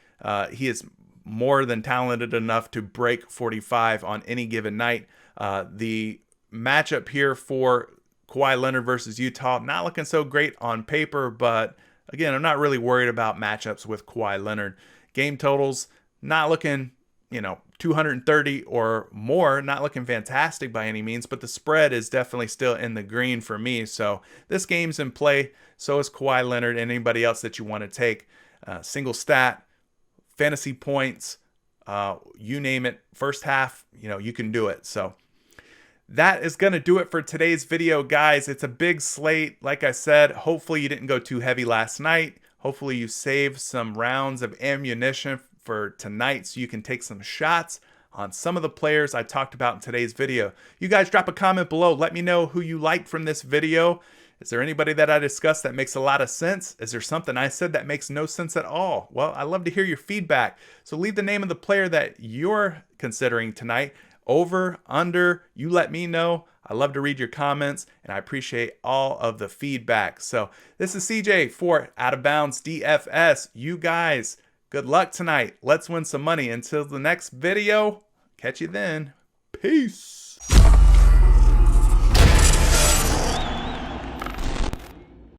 he is more than talented enough to break 45 on any given night. The matchup here for Kawhi Leonard versus Utah, not looking so great on paper, but again, I'm not really worried about matchups with Kawhi Leonard. Game totals, not looking, 230 or more, not looking fantastic by any means, but the spread is definitely still in the green for me. So this game's in play. So is Kawhi Leonard and anybody else that you want to take. Single stat, fantasy points, you name it, first half, you can do it. So that is going to do it for today's video, guys. It's a big slate. Like I said, hopefully you didn't go too heavy last night. Hopefully you saved some rounds of ammunition for tonight so you can take some shots on some of the players I talked about in today's video. You guys drop a comment below. Let me know who you liked from this video. Is there anybody that I discussed that makes a lot of sense? Is there something I said that makes no sense at all? Well, I love to hear your feedback. So leave the name of the player that you're considering tonight. Over, under, you let me know. I love to read your comments, and I appreciate all of the feedback. So this is CJ for Out of Bounds DFS. You guys, good luck tonight. Let's win some money. Until the next video, catch you then. Peace.